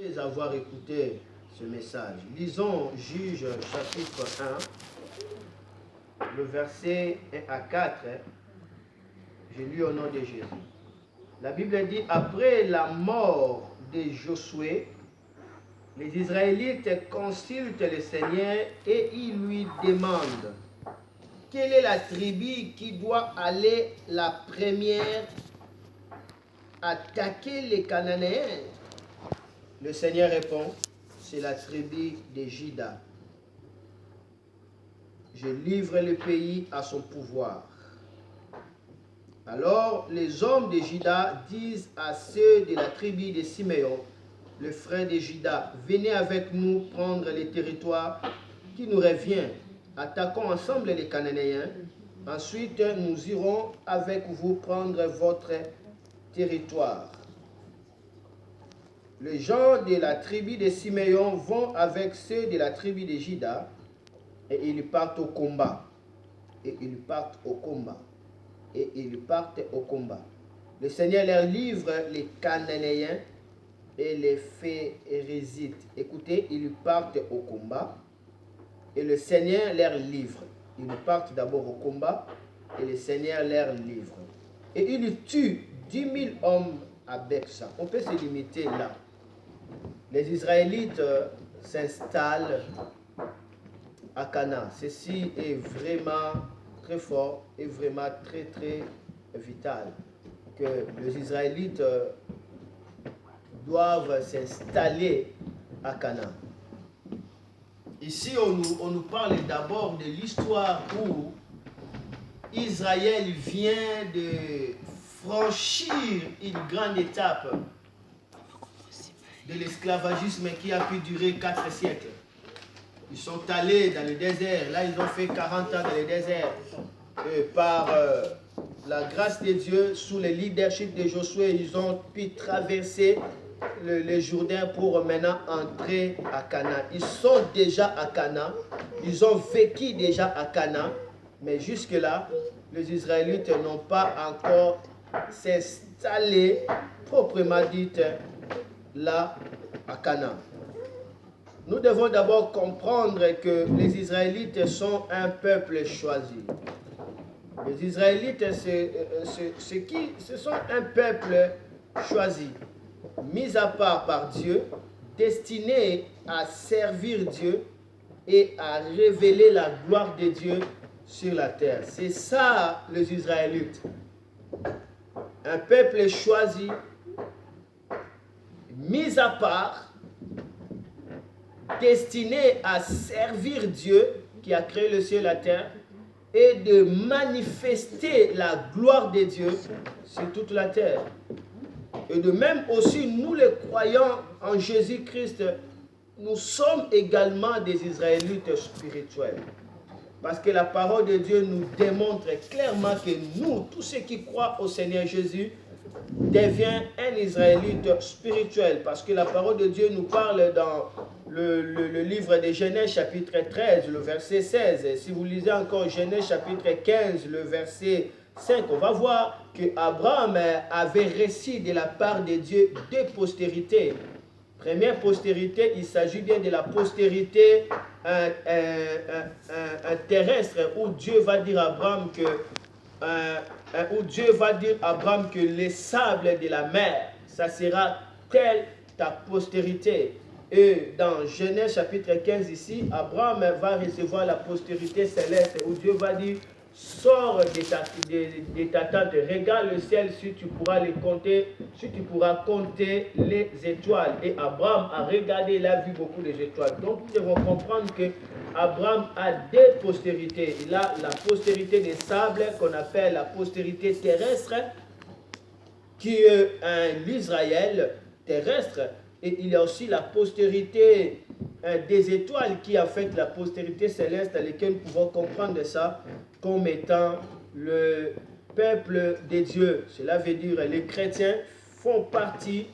Après avoir écouté ce message, lisons Juges chapitre 1, le verset 1 à 4. Je lis au nom de Jésus. La Bible dit, après la mort de Josué, les Israélites consultent le Seigneur et ils lui demandent quelle est la tribu qui doit aller la première attaquer les Cananéens. Le Seigneur répond, c'est la tribu de Juda. Je livre le pays à son pouvoir. Alors les hommes de Juda disent à ceux de la tribu de Siméon, le frère de Juda, venez avec nous prendre les territoires qui nous reviennent. Attaquons ensemble les Cananéens. Ensuite, nous irons avec vous prendre votre territoire. Les gens de la tribu de Siméon vont avec ceux de la tribu de Juda et ils partent au combat. Et ils partent au combat. Et ils partent au combat. Le Seigneur leur livre les Cananéens et les Phérézites. Écoutez, ils partent au combat et le Seigneur leur livre. Ils partent d'abord au combat et le Seigneur leur livre. Et ils tuent 10 000 hommes avec ça. On peut se limiter là. Les Israélites s'installent à Canaan. Ceci est vraiment très fort et vraiment très vital. Que les Israélites doivent s'installer à Canaan. Ici, on nous parle d'abord de l'histoire où Israël vient de franchir une grande étape de l'esclavagisme qui a pu durer 4 siècles. Ils sont allés dans le désert. Là, ils ont fait 40 ans dans le désert. Et par la grâce de Dieu, sous le leadership de Josué, ils ont pu traverser le Jourdain pour maintenant entrer à Canaan. Ils sont déjà à Canaan. Ils ont vécu déjà à Canaan. Mais jusque-là, les Israélites n'ont pas encore s'installé, proprement dit, là à Canaan. Nous devons d'abord comprendre que les Israélites sont un peuple choisi. Les Israélites, ce sont un peuple choisi, mis à part par Dieu, destiné à servir Dieu et à révéler la gloire de Dieu sur la terre. C'est ça les Israélites. Un peuple choisi, mis à part, destiné à servir Dieu qui a créé le ciel et la terre et de manifester la gloire de Dieu sur toute la terre. Et de même aussi, nous les croyants en Jésus-Christ, nous sommes également des Israélites spirituels. Parce que la parole de Dieu nous démontre clairement que nous, tous ceux qui croient au Seigneur Jésus, devient un Israélite spirituel. Parce que la parole de Dieu nous parle dans le livre de Genèse chapitre 13, le verset 16. Et si vous lisez encore Genèse chapitre 15, le verset 5, on va voir que Abraham avait reçu de la part de Dieu 2 postérités. Première postérité, il s'agit bien de la postérité terrestre où Dieu va dire à Abraham que les sables de la mer, ça sera telle ta postérité. Et dans Genèse chapitre 15 ici, Abraham va recevoir la postérité céleste où Dieu va dire, sors de ta tente, regarde le ciel si tu pourras les compter, si tu pourras compter les étoiles. Et Abraham a regardé, il a vu beaucoup d'étoiles. Donc nous devons comprendre que Abraham a 2 postérités. Il a la postérité des sables qu'on appelle la postérité terrestre, qui est l'Israël terrestre. Et il y a aussi la postérité des étoiles qui affecte la postérité céleste, à laquelle nous pouvons comprendre ça comme étant le peuple de Dieu. Cela veut dire que les chrétiens font partie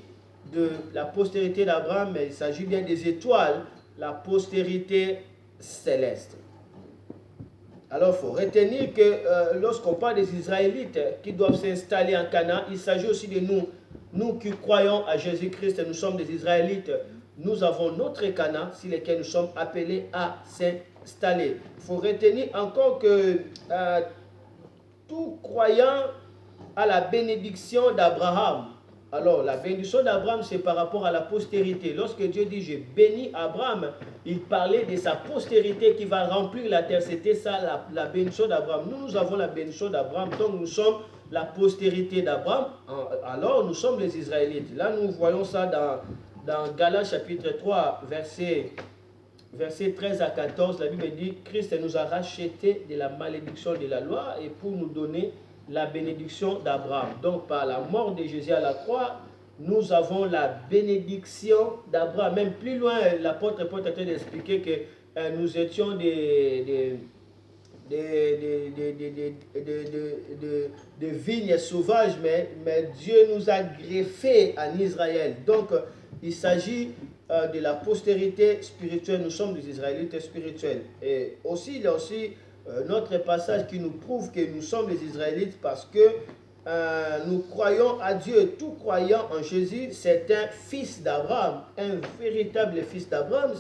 de la postérité d'Abraham, mais il s'agit bien des étoiles, la postérité céleste. Alors, il faut retenir que lorsqu'on parle des Israélites qui doivent s'installer en Canaan, il s'agit aussi de nous qui croyons à Jésus-Christ. Nous sommes des Israélites. nous avons notre Canaan sur lequel nous sommes appelés à s'installer. Il faut retenir encore que tout croyant à la bénédiction d'Abraham. Alors, la bénédiction d'Abraham, c'est par rapport à la postérité. Lorsque Dieu dit « je bénis Abraham », il parlait de sa postérité qui va remplir la terre. C'était ça la bénédiction d'Abraham. Nous avons la bénédiction d'Abraham, donc nous sommes la postérité d'Abraham. Alors, nous sommes les Israélites. Là, nous voyons ça dans Galates chapitre 3, versets 13 à 14. La Bible dit « Christ nous a rachetés de la malédiction de la loi et pour nous donner la bénédiction d'Abraham. » Donc, par la mort de Jésus à la croix, nous avons la bénédiction d'Abraham. Même plus loin, l'apôtre Paul est en train d'expliquer que nous étions des vignes sauvages, mais Dieu nous a greffés en Israël. Donc, il s'agit de la postérité spirituelle. Nous sommes des Israélites spirituels. Et aussi, il y a aussi notre passage qui nous prouve que nous sommes les Israélites parce que nous croyons à Dieu. Tout croyant en Jésus, c'est un fils d'Abraham, un véritable fils d'Abraham.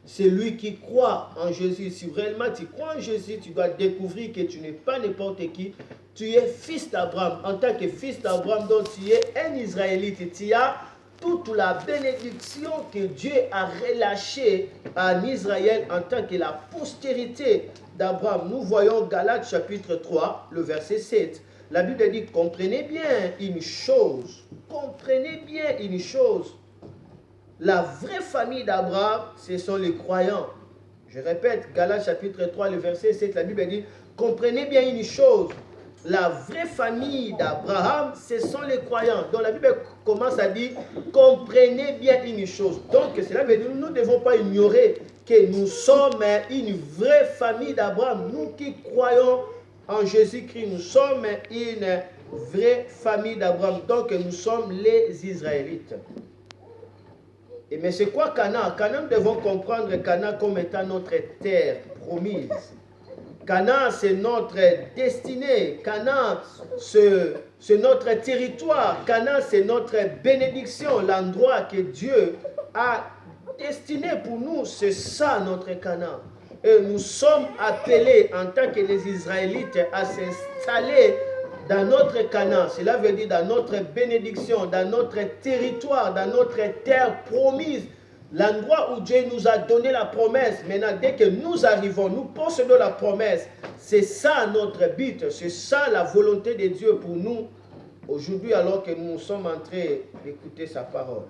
C'est lui qui croit en Jésus. Si réellement tu crois en Jésus, tu dois découvrir que tu n'es pas n'importe qui. Tu es fils d'Abraham. En tant que fils d'Abraham, donc tu es un Israélite. Tu as toute la bénédiction que Dieu a relâchée en Israël en tant que la postérité d'Abraham. Nous voyons Galates chapitre 3, le verset 7. La Bible dit, comprenez bien une chose. Comprenez bien une chose. La vraie famille d'Abraham, ce sont les croyants. Je répète, Galates chapitre 3, le verset 7, la Bible dit, comprenez bien une chose. La vraie famille d'Abraham, ce sont les croyants. Donc la Bible commence à dire, comprenez bien une chose. Donc cela veut dire, nous ne devons pas ignorer que nous sommes une vraie famille d'Abraham. Nous qui croyons en Jésus-Christ, nous sommes une vraie famille d'Abraham. Donc nous sommes les Israélites. Mais c'est quoi Canaan? Canaan, nous devons comprendre Canaan comme étant notre terre promise. Canaan, c'est notre destinée. Canaan, c'est notre territoire. Canaan, c'est notre bénédiction. L'endroit que Dieu a destiné pour nous, c'est ça notre Canaan. Et nous sommes appelés en tant que les Israélites à s'installer dans notre Canaan. Cela veut dire dans notre bénédiction, dans notre territoire, dans notre terre promise. L'endroit où Dieu nous a donné la promesse. Maintenant, dès que nous arrivons, nous possédons la promesse. C'est ça notre but. C'est ça la volonté de Dieu pour nous aujourd'hui alors que nous sommes en train d'écouter sa parole.